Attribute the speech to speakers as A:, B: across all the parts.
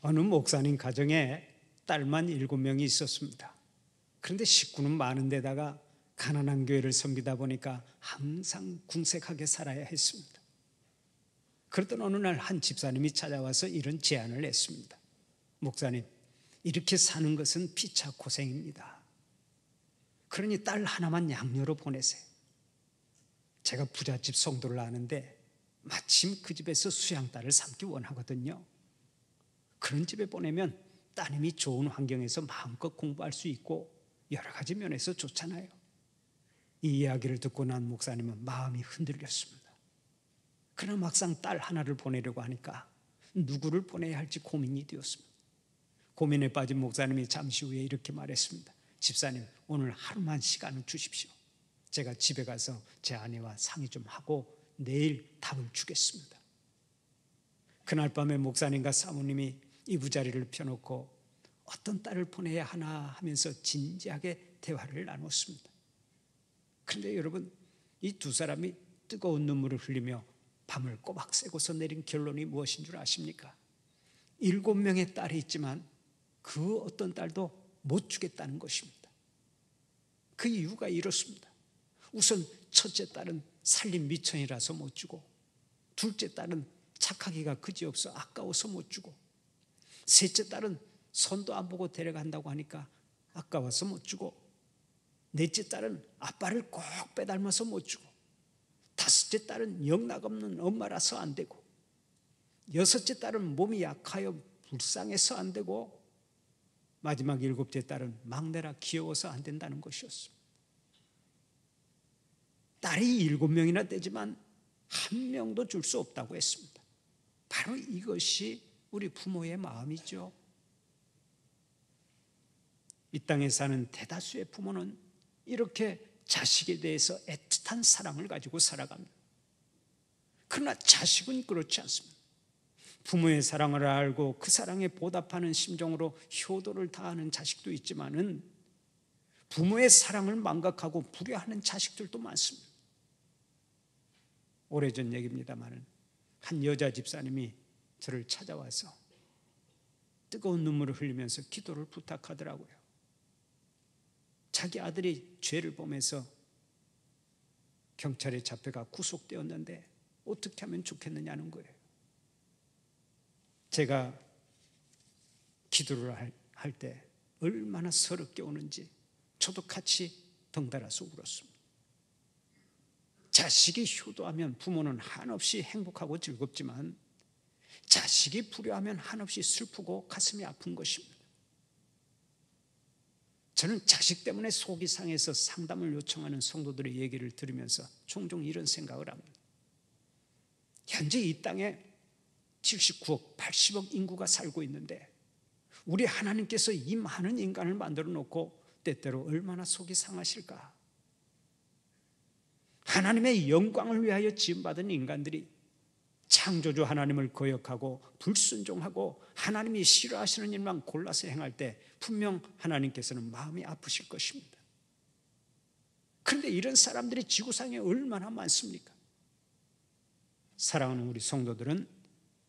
A: 어느 목사님 가정에 딸만 7명이 있었습니다. 그런데 식구는 많은데다가 가난한 교회를 섬기다 보니까 항상 궁색하게 살아야 했습니다. 그러던 어느 날 한 집사님이 찾아와서 이런 제안을 했습니다. 목사님, 이렇게 사는 것은 피차 고생입니다. 그러니 딸 하나만 양녀로 보내세요. 제가 부잣집 성도를 아는데 마침 그 집에서 수양딸을 삼기 원하거든요. 그런 집에 보내면 따님이 좋은 환경에서 마음껏 공부할 수 있고 여러 가지 면에서 좋잖아요. 이 이야기를 듣고 난 목사님은 마음이 흔들렸습니다. 그러나 막상 딸 하나를 보내려고 하니까 누구를 보내야 할지 고민이 되었습니다. 고민에 빠진 목사님이 잠시 후에 이렇게 말했습니다. 집사님, 오늘 하루만 시간을 주십시오. 제가 집에 가서 제 아내와 상의 좀 하고 내일 답을 주겠습니다. 그날 밤에 목사님과 사모님이 이부자리를 펴놓고 어떤 딸을 보내야 하나 하면서 진지하게 대화를 나눴습니다. 그런데 여러분, 이 두 사람이 뜨거운 눈물을 흘리며 밤을 꼬박 새고서 내린 결론이 무엇인 줄 아십니까? 7명의 딸이 있지만 그 어떤 딸도 못 주겠다는 것입니다. 그 이유가 이렇습니다. 우선 첫째 딸은 살림 미천이라서 못 주고, 둘째 딸은 착하기가 그지없어 아까워서 못 주고, 셋째 딸은 손도 안 보고 데려간다고 하니까 아까워서 못 주고, 넷째 딸은 아빠를 꼭 빼닮아서 못 주고, 다섯째 딸은 영락없는 엄마라서 안 되고, 여섯째 딸은 몸이 약하여 불쌍해서 안 되고, 마지막 7째 딸은 막내라 귀여워서 안 된다는 것이었습니다. 딸이 7명이나 되지만 1명도 줄 수 없다고 했습니다. 바로 이것이 우리 부모의 마음이죠. 이 땅에 사는 대다수의 부모는 이렇게 자식에 대해서 애틋한 사랑을 가지고 살아갑니다. 그러나 자식은 그렇지 않습니다. 부모의 사랑을 알고 그 사랑에 보답하는 심정으로 효도를 다하는 자식도 있지만은 부모의 사랑을 망각하고 불효하는 자식들도 많습니다. 오래전 얘기입니다만은 한 여자 집사님이 저를 찾아와서 뜨거운 눈물을 흘리면서 기도를 부탁하더라고요. 자기 아들이 죄를 범해서 경찰에 잡혀가 구속되었는데 어떻게 하면 좋겠느냐는 거예요. 제가 기도를 할 때 얼마나 서럽게 우는지 저도 같이 덩달아서 울었습니다. 자식이 효도하면 부모는 한없이 행복하고 즐겁지만 자식이 불효하면 한없이 슬프고 가슴이 아픈 것입니다. 저는 자식 때문에 속이 상해서 상담을 요청하는 성도들의 얘기를 들으면서 종종 이런 생각을 합니다. 현재 이 땅에 79억, 80억 인구가 살고 있는데 우리 하나님께서 이 많은 인간을 만들어 놓고 때때로 얼마나 속이 상하실까? 하나님의 영광을 위하여 지음받은 인간들이 창조주 하나님을 거역하고 불순종하고 하나님이 싫어하시는 일만 골라서 행할 때 분명 하나님께서는 마음이 아프실 것입니다. 그런데 이런 사람들이 지구상에 얼마나 많습니까? 사랑하는 우리 성도들은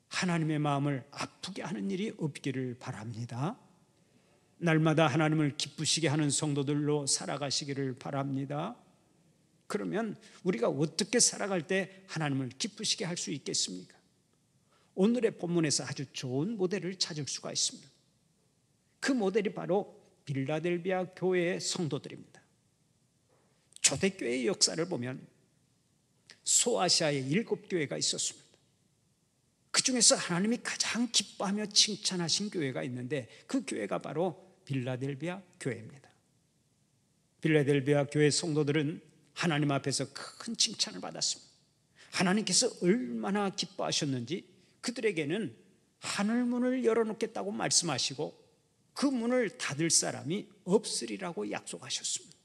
A: 하나님의 마음을 아프게 하는 일이 없기를 바랍니다. 날마다 하나님을 기쁘시게 하는 성도들로 살아가시기를 바랍니다. 그러면 우리가 어떻게 살아갈 때 하나님을 기쁘시게 할 수 있겠습니까? 오늘의 본문에서 아주 좋은 모델을 찾을 수가 있습니다. 그 모델이 바로 빌라델비아 교회의 성도들입니다. 초대교회의 역사를 보면 소아시아에 7교회가 있었습니다. 그 중에서 하나님이 가장 기뻐하며 칭찬하신 교회가 있는데 그 교회가 바로 빌라델비아 교회입니다. 빌라델비아 교회 성도들은 하나님 앞에서 큰 칭찬을 받았습니다. 하나님께서 얼마나 기뻐하셨는지 그들에게는 하늘문을 열어놓겠다고 말씀하시고 그 문을 닫을 사람이 없으리라고 약속하셨습니다.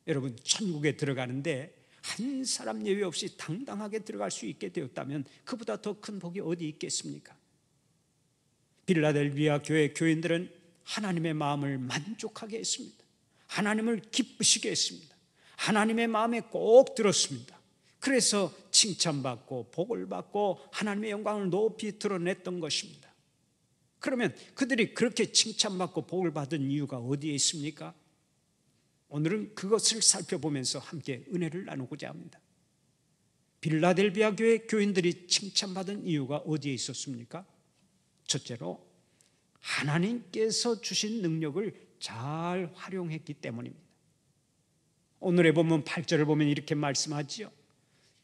A: 여러분, 천국에 들어가는데 한 사람 예외 없이 당당하게 들어갈 수 있게 되었다면 그보다 더 큰 복이 어디 있겠습니까? 빌라델비아 교회 교인들은 하나님의 마음을 만족하게 했습니다. 하나님을 기쁘시게 했습니다. 하나님의 마음에 꼭 들었습니다. 그래서 칭찬받고 복을 받고 하나님의 영광을 높이 드러냈던 것입니다. 그러면 그들이 그렇게 칭찬받고 복을 받은 이유가 어디에 있습니까? 오늘은 그것을 살펴보면서 함께 은혜를 나누고자 합니다. 빌라델비아 교회 교인들이 칭찬받은 이유가 어디에 있었습니까? 첫째로 하나님께서 주신 능력을 잘 활용했기 때문입니다. 오늘의 본문 8절을 보면 이렇게 말씀하지요.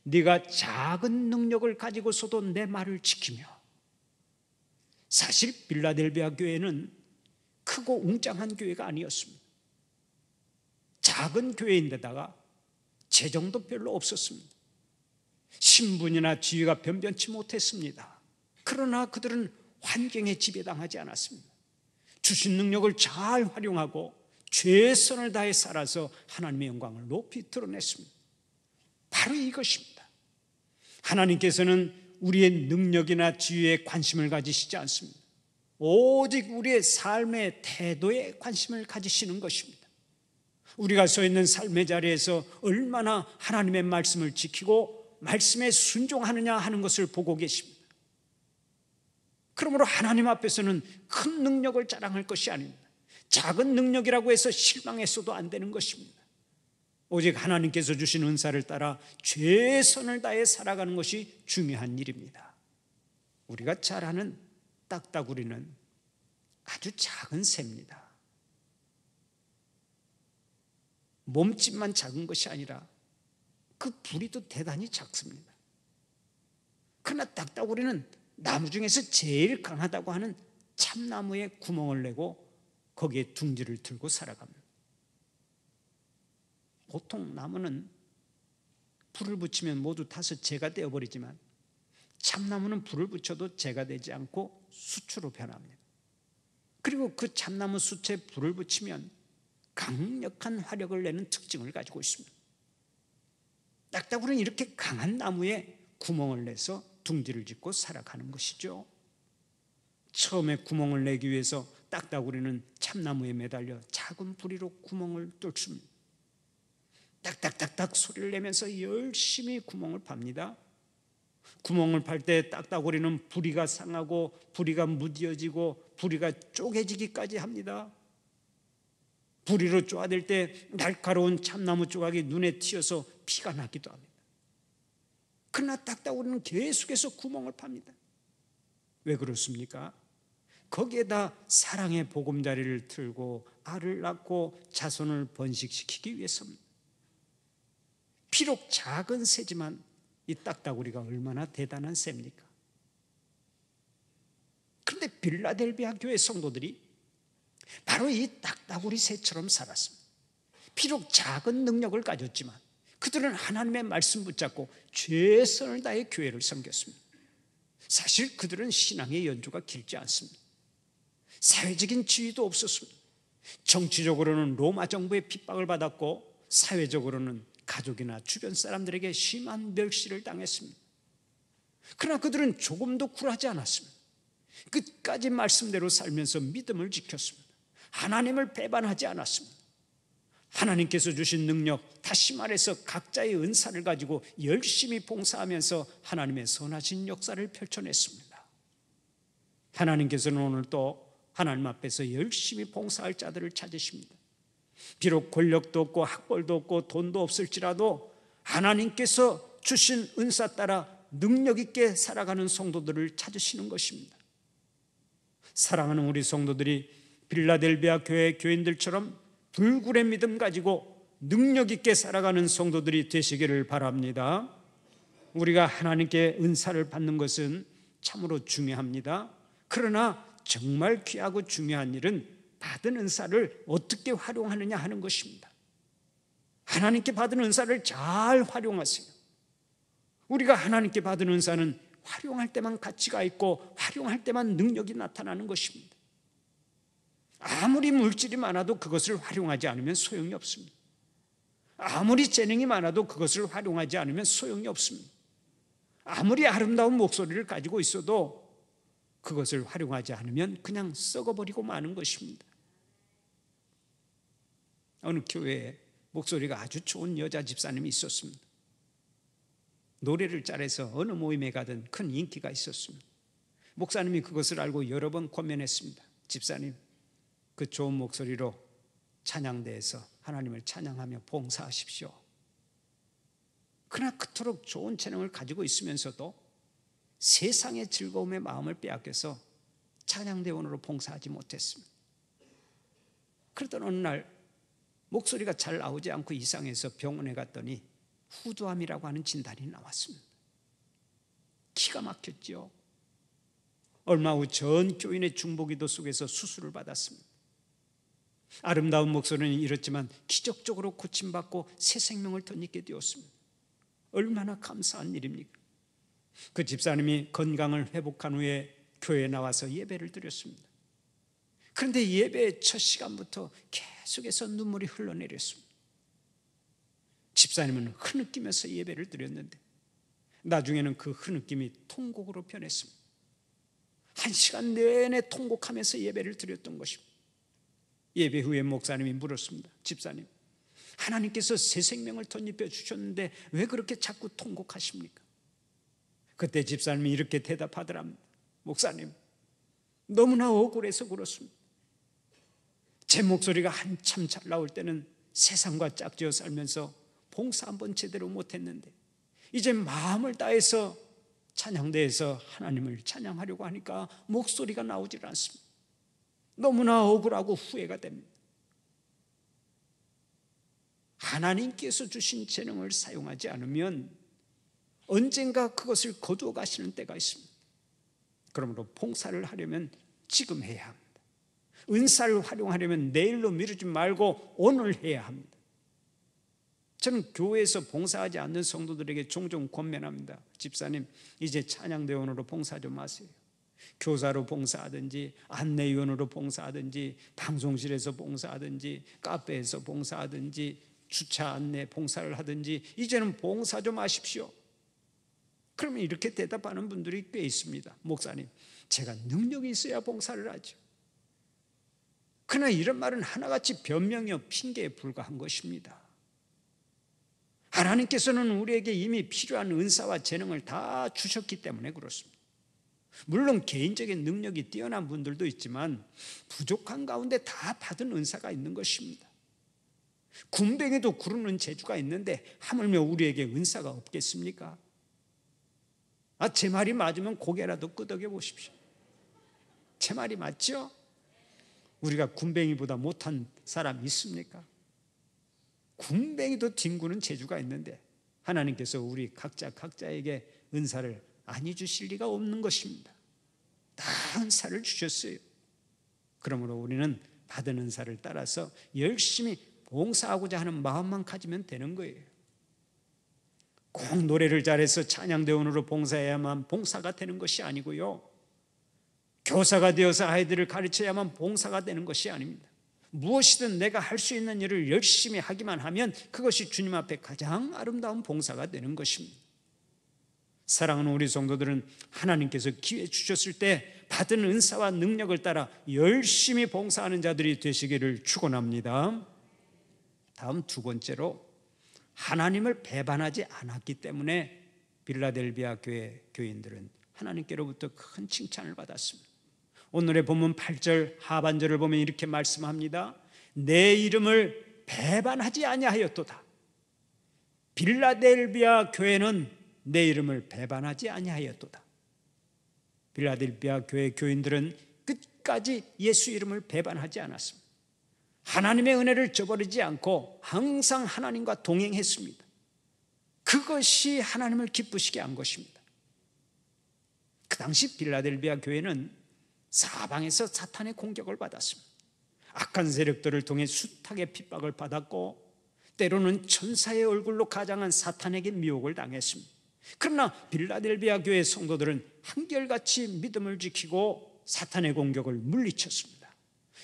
A: 네가 작은 능력을 가지고서도 내 말을 지키며. 사실 빌라델비아 교회는 크고 웅장한 교회가 아니었습니다. 작은 교회인데다가 재정도 별로 없었습니다. 신분이나 지위가 변변치 못했습니다. 그러나 그들은 환경에 지배당하지 않았습니다. 주신 능력을 잘 활용하고 최선을 다해 살아서 하나님의 영광을 높이 드러냈습니다. 바로 이것입니다. 하나님께서는 우리의 능력이나 지위에 관심을 가지시지 않습니다. 오직 우리의 삶의 태도에 관심을 가지시는 것입니다. 우리가 서 있는 삶의 자리에서 얼마나 하나님의 말씀을 지키고 말씀에 순종하느냐 하는 것을 보고 계십니다. 그러므로 하나님 앞에서는 큰 능력을 자랑할 것이 아닙니다. 작은 능력이라고 해서 실망했어도 안 되는 것입니다. 오직 하나님께서 주신 은사를 따라 최선을 다해 살아가는 것이 중요한 일입니다. 우리가 잘 아는 딱따구리는 아주 작은 새입니다. 몸집만 작은 것이 아니라 그 부리도 대단히 작습니다. 그러나 딱따구리는 나무 중에서 제일 강하다고 하는 참나무에 구멍을 내고 거기에 둥지를 들고 살아갑니다. 보통 나무는 불을 붙이면 모두 타서 재가 되어버리지만 참나무는 불을 붙여도 재가 되지 않고 수초로 변합니다. 그리고 그 참나무 수초에 불을 붙이면 강력한 화력을 내는 특징을 가지고 있습니다. 딱따구리는 이렇게 강한 나무에 구멍을 내서 둥지를 짓고 살아가는 것이죠. 처음에 구멍을 내기 위해서 딱따구리는 참나무에 매달려 작은 부리로 구멍을 뚫습니다. 딱딱딱딱 소리를 내면서 열심히 구멍을 팝니다. 구멍을 팔 때 딱따구리는 부리가 상하고 부리가 무뎌지고 부리가 쪼개지기까지 합니다. 부리로 쪼아댈 때 날카로운 참나무 조각이 눈에 튀어서 피가 나기도 합니다. 그러나 딱따구리는 계속해서 구멍을 팝니다. 왜 그렇습니까? 거기에다 사랑의 보금자리를 틀고 알을 낳고 자손을 번식시키기 위해서입니다. 비록 작은 새지만 이 딱따구리가 얼마나 대단한 새입니까? 그런데 빌라델비아 교회 성도들이 바로 이 딱따구리 새처럼 살았습니다. 비록 작은 능력을 가졌지만 그들은 하나님의 말씀 붙잡고 최선을 다해 교회를 섬겼습니다. 사실 그들은 신앙의 연주가 길지 않습니다. 사회적인 지위도 없었습니다. 정치적으로는 로마 정부의 핍박을 받았고 사회적으로는 가족이나 주변 사람들에게 심한 멸시를 당했습니다. 그러나 그들은 조금도 굴하지 않았습니다. 끝까지 말씀대로 살면서 믿음을 지켰습니다. 하나님을 배반하지 않았습니다. 하나님께서 주신 능력, 다시 말해서 각자의 은사를 가지고 열심히 봉사하면서 하나님의 선하신 역사를 펼쳐냈습니다. 하나님께서는 오늘 또 하나님 앞에서 열심히 봉사할 자들을 찾으십니다. 비록 권력도 없고 학벌도 없고 돈도 없을지라도 하나님께서 주신 은사 따라 능력 있게 살아가는 성도들을 찾으시는 것입니다. 사랑하는 우리 성도들이 빌라델비아 교회 교인들처럼 불굴의 믿음 가지고 능력 있게 살아가는 성도들이 되시기를 바랍니다. 우리가 하나님께 은사를 받는 것은 참으로 중요합니다. 그러나 정말 귀하고 중요한 일은 받은 은사를 어떻게 활용하느냐 하는 것입니다. 하나님께 받은 은사를 잘 활용하세요. 우리가 하나님께 받은 은사는 활용할 때만 가치가 있고 활용할 때만 능력이 나타나는 것입니다. 아무리 물질이 많아도 그것을 활용하지 않으면 소용이 없습니다. 아무리 재능이 많아도 그것을 활용하지 않으면 소용이 없습니다. 아무리 아름다운 목소리를 가지고 있어도 그것을 활용하지 않으면 그냥 썩어버리고 마는 것입니다. 어느 교회에 목소리가 아주 좋은 여자 집사님이 있었습니다. 노래를 잘해서 어느 모임에 가든 큰 인기가 있었습니다. 목사님이 그것을 알고 여러 번 권면했습니다. 집사님, 그 좋은 목소리로 찬양대에서 하나님을 찬양하며 봉사하십시오. 그러나 그토록 좋은 재능을 가지고 있으면서도 세상의 즐거움에 마음을 빼앗겨서 찬양대원으로 봉사하지 못했습니다. 그러던 어느 날 목소리가 잘 나오지 않고 이상해서 병원에 갔더니 후두암이라고 하는 진단이 나왔습니다. 기가 막혔죠. 얼마 후 전 교인의 중보기도 속에서 수술을 받았습니다. 아름다운 목소리는 잃었지만 기적적으로 고침받고 새 생명을 덧입게 되었습니다. 얼마나 감사한 일입니까? 그 집사님이 건강을 회복한 후에 교회에 나와서 예배를 드렸습니다. 그런데 예배의 첫 시간부터 계속해서 눈물이 흘러내렸습니다. 집사님은 흐느끼면서 예배를 드렸는데 나중에는 그 흐느낌이 통곡으로 변했습니다. 1시간 내내 통곡하면서 예배를 드렸던 것입니다. 예배 후에 목사님이 물었습니다. 집사님, 하나님께서 새 생명을 덧입혀 주셨는데 왜 그렇게 자꾸 통곡하십니까? 그때 집사님이 이렇게 대답하더랍니다. 목사님, 너무나 억울해서 그렇습니다. 제 목소리가 한참 잘 나올 때는 세상과 짝지어 살면서 봉사 한번 제대로 못했는데 이제 마음을 다해서 찬양대에서 하나님을 찬양하려고 하니까 목소리가 나오질 않습니다. 너무나 억울하고 후회가 됩니다. 하나님께서 주신 재능을 사용하지 않으면 언젠가 그것을 거두어 가시는 때가 있습니다. 그러므로 봉사를 하려면 지금 해야 합니다. 은사를 활용하려면 내일로 미루지 말고 오늘 해야 합니다. 저는 교회에서 봉사하지 않는 성도들에게 종종 권면합니다. 집사님, 이제 찬양대원으로 봉사 좀 하세요. 교사로 봉사하든지 안내위원으로 봉사하든지 방송실에서 봉사하든지 카페에서 봉사하든지 주차 안내 봉사를 하든지 이제는 봉사 좀 하십시오. 그러면 이렇게 대답하는 분들이 꽤 있습니다. 목사님, 제가 능력이 있어야 봉사를 하죠. 그러나 이런 말은 하나같이 변명이요 핑계에 불과한 것입니다. 하나님께서는 우리에게 이미 필요한 은사와 재능을 다 주셨기 때문에 그렇습니다. 물론 개인적인 능력이 뛰어난 분들도 있지만 부족한 가운데 다 받은 은사가 있는 것입니다. 군뱅이도 구르는 재주가 있는데 하물며 우리에게 은사가 없겠습니까? 제 말이 맞으면 고개라도 끄덕여 보십시오. 제 말이 맞죠? 우리가 군뱅이보다 못한 사람 있습니까? 군뱅이도 뒹구는 재주가 있는데 하나님께서 우리 각자에게 은사를 아니 주실 리가 없는 것입니다. 다 은사를 주셨어요. 그러므로 우리는 받은 은사를 따라서 열심히 봉사하고자 하는 마음만 가지면 되는 거예요. 꼭 노래를 잘해서 찬양대원으로 봉사해야만 봉사가 되는 것이 아니고요, 교사가 되어서 아이들을 가르쳐야만 봉사가 되는 것이 아닙니다. 무엇이든 내가 할 수 있는 일을 열심히 하기만 하면 그것이 주님 앞에 가장 아름다운 봉사가 되는 것입니다. 사랑하는 우리 성도들은 하나님께서 기회 주셨을 때 받은 은사와 능력을 따라 열심히 봉사하는 자들이 되시기를 축원합니다. 다음 두 번째로, 하나님을 배반하지 않았기 때문에 빌라델비아 교회 교인들은 하나님께로부터 큰 칭찬을 받았습니다. 오늘의 본문 8절 하반절을 보면 이렇게 말씀합니다. 내 이름을 배반하지 아니하였도다. 빌라델비아 교회는 내 이름을 배반하지 아니하였도다. 빌라델비아 교회 교인들은 끝까지 예수 이름을 배반하지 않았습니다. 하나님의 은혜를 저버리지 않고 항상 하나님과 동행했습니다. 그것이 하나님을 기쁘시게 한 것입니다. 그 당시 빌라델비아 교회는 사방에서 사탄의 공격을 받았습니다. 악한 세력들을 통해 숱하게 핍박을 받았고 때로는 천사의 얼굴로 가장한 사탄에게 미혹을 당했습니다. 그러나 빌라델비아 교회 성도들은 한결같이 믿음을 지키고 사탄의 공격을 물리쳤습니다.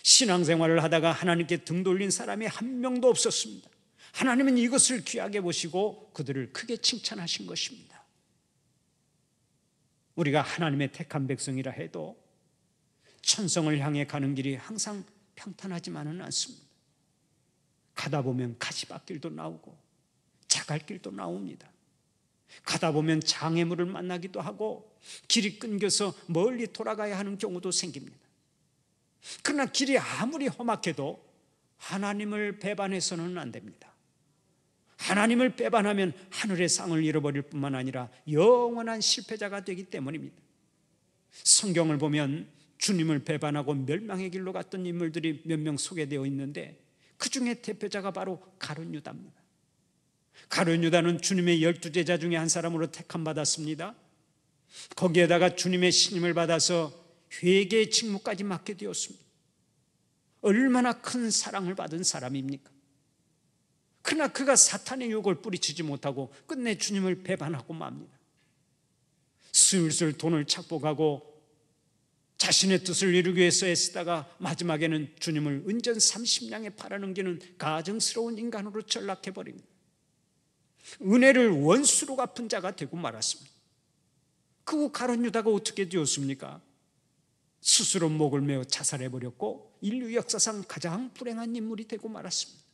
A: 신앙생활을 하다가 하나님께 등 돌린 사람이 한 명도 없었습니다. 하나님은 이것을 귀하게 보시고 그들을 크게 칭찬하신 것입니다. 우리가 하나님의 택한 백성이라 해도 천성을 향해 가는 길이 항상 평탄하지만은 않습니다. 가다 보면 가시밭길도 나오고 자갈길도 나옵니다. 가다 보면 장애물을 만나기도 하고 길이 끊겨서 멀리 돌아가야 하는 경우도 생깁니다. 그러나 길이 아무리 험악해도 하나님을 배반해서는 안 됩니다. 하나님을 배반하면 하늘의 상을 잃어버릴 뿐만 아니라 영원한 실패자가 되기 때문입니다. 성경을 보면 주님을 배반하고 멸망의 길로 갔던 인물들이 몇 명 소개되어 있는데 그 중에 대표자가 바로 가룟 유다입니다. 가룟 유다는 주님의 12제자 중에 한 사람으로 택함 받았습니다. 거기에다가 주님의 신임을 받아서 회개의 직무까지 맡게 되었습니다. 얼마나 큰 사랑을 받은 사람입니까? 그러나 그가 사탄의 유혹을 뿌리치지 못하고 끝내 주님을 배반하고 맙니다. 슬슬 돈을 착복하고 자신의 뜻을 이루기 위해서 애쓰다가 마지막에는 주님을 은전 30냥에 팔아넘기는 가증스러운 인간으로 전락해버립니다. 은혜를 원수로 갚은 자가 되고 말았습니다. 그 후 가룟 유다가 어떻게 되었습니까? 스스로 목을 메어 자살해버렸고 인류 역사상 가장 불행한 인물이 되고 말았습니다.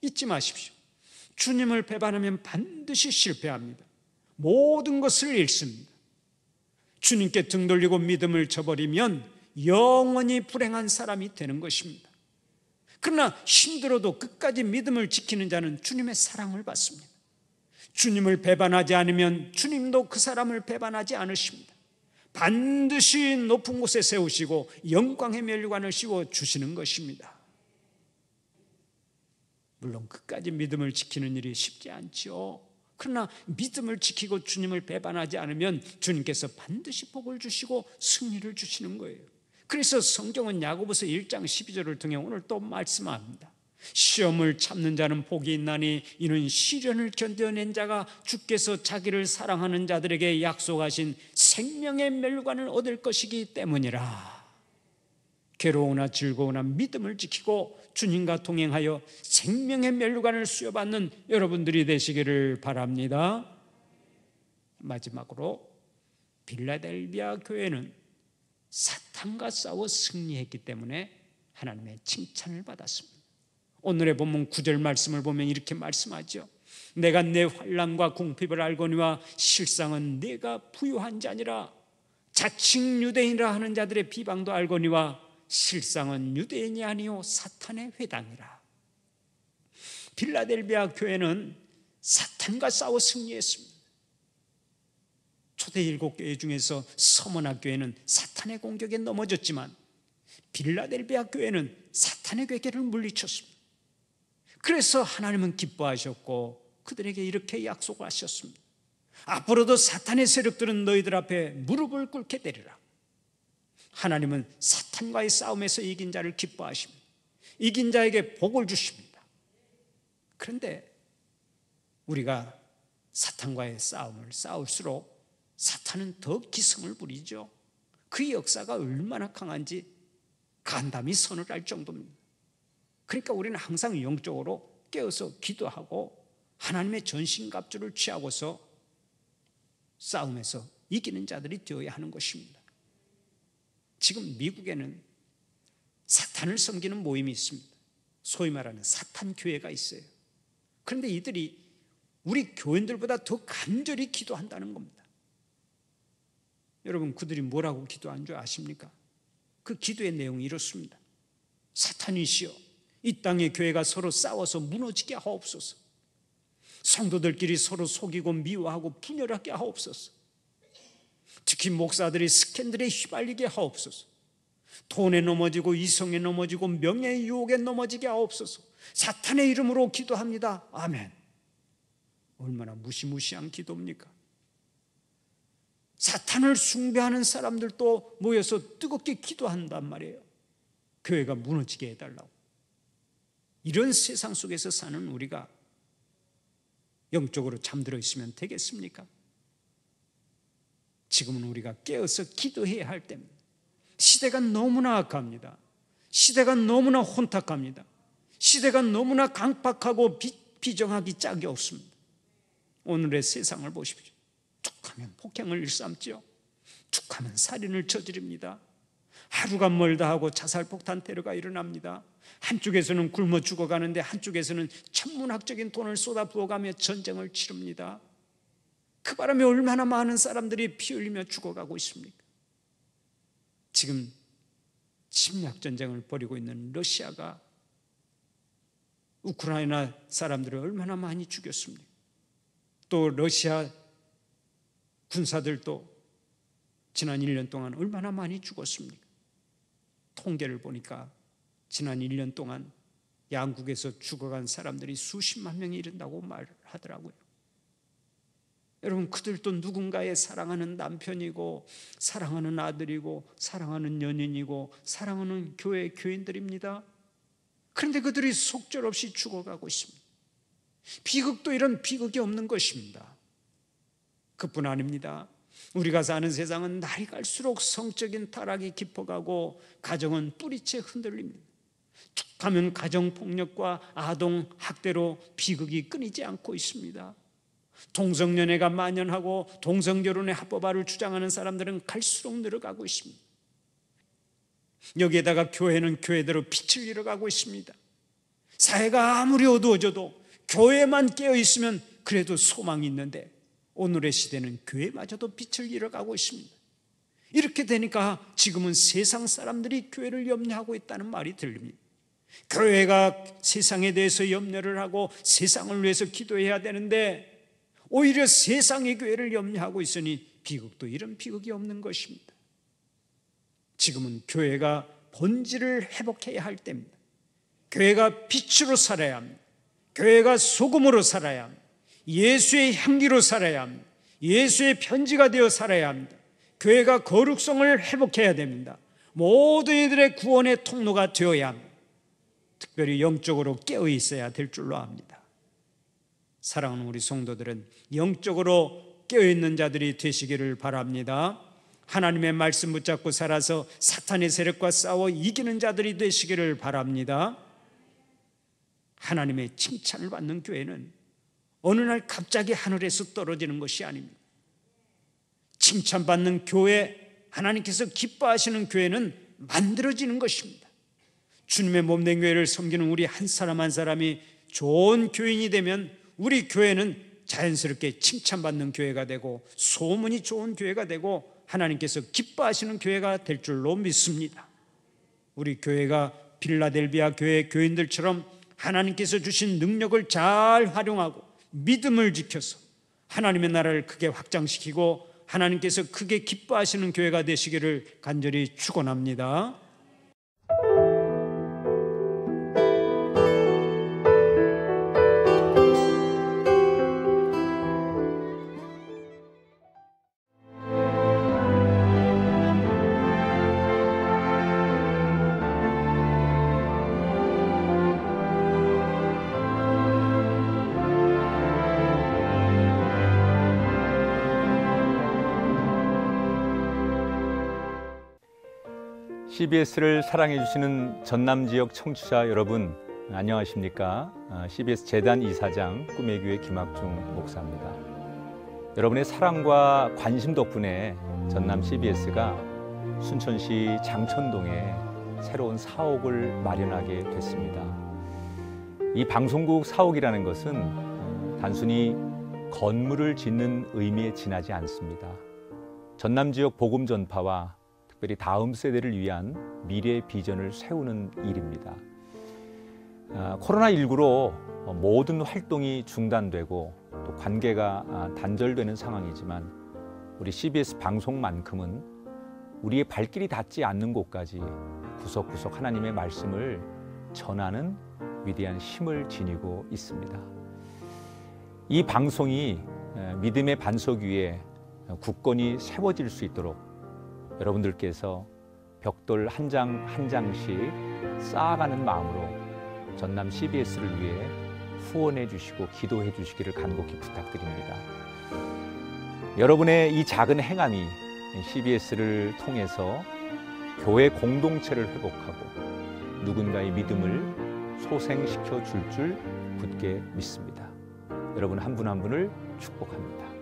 A: 잊지 마십시오. 주님을 배반하면 반드시 실패합니다. 모든 것을 잃습니다. 주님께 등 돌리고 믿음을 저버리면 영원히 불행한 사람이 되는 것입니다. 그러나 힘들어도 끝까지 믿음을 지키는 자는 주님의 사랑을 받습니다. 주님을 배반하지 않으면 주님도 그 사람을 배반하지 않으십니다. 반드시 높은 곳에 세우시고 영광의 면류관을 씌워 주시는 것입니다. 물론 끝까지 믿음을 지키는 일이 쉽지 않죠. 그러나 믿음을 지키고 주님을 배반하지 않으면 주님께서 반드시 복을 주시고 승리를 주시는 거예요. 그래서 성경은 야고보서 1장 12절을 통해 오늘 또 말씀합니다. 시험을 참는 자는 복이 있나니 이는 시련을 견뎌낸 자가 주께서 자기를 사랑하는 자들에게 약속하신 생명의 멸관을 얻을 것이기 때문이라. 괴로우나 즐거우나 믿음을 지키고 주님과 동행하여 생명의 멸관을 수여받는 여러분들이 되시기를 바랍니다. 마지막으로 빌라델비아 교회는 사탄과 싸워 승리했기 때문에 하나님의 칭찬을 받았습니다. 오늘의 본문 9절 말씀을 보면 이렇게 말씀하죠. 내가 내 환난과 궁핍을 알거니와 실상은 내가 부유한 자니라. 자칭 유대인이라 하는 자들의 비방도 알거니와 실상은 유대인이 아니요 사탄의 회당이라. 빌라델비아 교회는 사탄과 싸워 승리했습니다. 초대 7교회 중에서 서머나 교회는 사탄의 공격에 넘어졌지만 빌라델비아 교회는 사탄의 괴계를 물리쳤습니다. 그래서 하나님은 기뻐하셨고 그들에게 이렇게 약속하셨습니다. 앞으로도 사탄의 세력들은 너희들 앞에 무릎을 꿇게 되리라. 하나님은 사탄과의 싸움에서 이긴 자를 기뻐하십니다. 이긴 자에게 복을 주십니다. 그런데 우리가 사탄과의 싸움을 싸울수록 사탄은 더 기승을 부리죠. 그 역사가 얼마나 강한지 간담이 서늘할 정도입니다. 그러니까 우리는 항상 영적으로 깨어서 기도하고 하나님의 전신갑주를 취하고서 싸움에서 이기는 자들이 되어야 하는 것입니다. 지금 미국에는 사탄을 섬기는 모임이 있습니다. 소위 말하는 사탄 교회가 있어요. 그런데 이들이 우리 교인들보다 더 간절히 기도한다는 겁니다. 여러분, 그들이 뭐라고 기도한 줄 아십니까? 그 기도의 내용이 이렇습니다. 사탄이시여, 이 땅의 교회가 서로 싸워서 무너지게 하옵소서. 성도들끼리 서로 속이고 미워하고 분열하게 하옵소서. 특히 목사들이 스캔들에 휘말리게 하옵소서. 돈에 넘어지고 이성에 넘어지고 명예의 유혹에 넘어지게 하옵소서. 사탄의 이름으로 기도합니다. 아멘. 얼마나 무시무시한 기도입니까? 사탄을 숭배하는 사람들도 모여서 뜨겁게 기도한단 말이에요. 교회가 무너지게 해달라고. 이런 세상 속에서 사는 우리가 영적으로 잠들어 있으면 되겠습니까? 지금은 우리가 깨어서 기도해야 할 때입니다. 시대가 너무나 악합니다. 시대가 너무나 혼탁합니다. 시대가 너무나 강팍하고 비정하기 짝이 없습니다. 오늘의 세상을 보십시오. 툭하면 폭행을 일삼죠. 툭하면 살인을 저지릅니다. 하루가 멀다 하고 자살폭탄 테러가 일어납니다. 한쪽에서는 굶어 죽어가는데 한쪽에서는 천문학적인 돈을 쏟아 부어가며 전쟁을 치릅니다. 그 바람에 얼마나 많은 사람들이 피 흘리며 죽어가고 있습니까? 지금 침략전쟁을 벌이고 있는 러시아가 우크라이나 사람들을 얼마나 많이 죽였습니까? 또 러시아 군사들도 지난 1년 동안 얼마나 많이 죽었습니까? 통계를 보니까 지난 1년 동안 양국에서 죽어간 사람들이 수십만 명이 이른다고 말하더라고요. 여러분, 그들도 누군가의 사랑하는 남편이고 사랑하는 아들이고 사랑하는 연인이고 사랑하는 교회 교인들입니다. 그런데 그들이 속절없이 죽어가고 있습니다. 비극도 이런 비극이 없는 것입니다. 그뿐 아닙니다. 우리가 사는 세상은 날이 갈수록 성적인 타락이 깊어가고 가정은 뿌리채 흔들립니다. 쭉 가면 가정폭력과 아동학대로 비극이 끊이지 않고 있습니다. 동성연애가 만연하고 동성결혼의 합법화를 주장하는 사람들은 갈수록 늘어가고 있습니다. 여기에다가 교회는 교회대로 빛을 잃어가고 있습니다. 사회가 아무리 어두워져도 교회만 깨어있으면 그래도 소망이 있는데 오늘의 시대는 교회마저도 빛을 잃어가고 있습니다. 이렇게 되니까 지금은 세상 사람들이 교회를 염려하고 있다는 말이 들립니다. 교회가 세상에 대해서 염려를 하고 세상을 위해서 기도해야 되는데 오히려 세상의 교회를 염려하고 있으니 비극도 이런 비극이 없는 것입니다. 지금은 교회가 본질을 회복해야 할 때입니다. 교회가 빛으로 살아야 합니다. 교회가 소금으로 살아야 합니다. 예수의 향기로 살아야 합니다. 예수의 편지가 되어 살아야 합니다. 교회가 거룩성을 회복해야 됩니다. 모든 이들의 구원의 통로가 되어야 합니다. 특별히 영적으로 깨어 있어야 될 줄로 압니다. 사랑하는 우리 성도들은 영적으로 깨어있는 자들이 되시기를 바랍니다. 하나님의 말씀 붙잡고 살아서 사탄의 세력과 싸워 이기는 자들이 되시기를 바랍니다. 하나님의 칭찬을 받는 교회는 어느 날 갑자기 하늘에서 떨어지는 것이 아닙니다. 칭찬받는 교회, 하나님께서 기뻐하시는 교회는 만들어지는 것입니다. 주님의 몸된 교회를 섬기는 우리 한 사람 한 사람이 좋은 교인이 되면 우리 교회는 자연스럽게 칭찬받는 교회가 되고 소문이 좋은 교회가 되고 하나님께서 기뻐하시는 교회가 될 줄로 믿습니다. 우리 교회가 빌라델비아 교회 교인들처럼 하나님께서 주신 능력을 잘 활용하고 믿음을 지켜서 하나님의 나라를 크게 확장시키고 하나님께서 크게 기뻐하시는 교회가 되시기를 간절히 축원합니다.
B: CBS를 사랑해 주시는 전남 지역 청취자 여러분, 안녕하십니까? CBS 재단 이사장 꿈의 교회 김학중 목사입니다. 여러분의 사랑과 관심 덕분에 전남 CBS가 순천시 장천동에 새로운 사옥을 마련하게 됐습니다. 이 방송국 사옥이라는 것은 단순히 건물을 짓는 의미에 지나지 않습니다. 전남 지역 복음 전파와 특별히 다음 세대를 위한 미래 비전을 세우는 일입니다. 코로나19로 모든 활동이 중단되고 또 관계가 단절되는 상황이지만 우리 CBS 방송만큼은 우리의 발길이 닿지 않는 곳까지 구석구석 하나님의 말씀을 전하는 위대한 힘을 지니고 있습니다. 이 방송이 믿음의 반석 위에 굳건히 세워질 수 있도록 여러분들께서 벽돌 한 장 한 장씩 쌓아가는 마음으로 전남 CBS를 위해 후원해 주시고 기도해 주시기를 간곡히 부탁드립니다. 여러분의 이 작은 행함이 CBS를 통해서 교회 공동체를 회복하고 누군가의 믿음을 소생시켜 줄 굳게 믿습니다. 여러분 한 분 한 분을 축복합니다.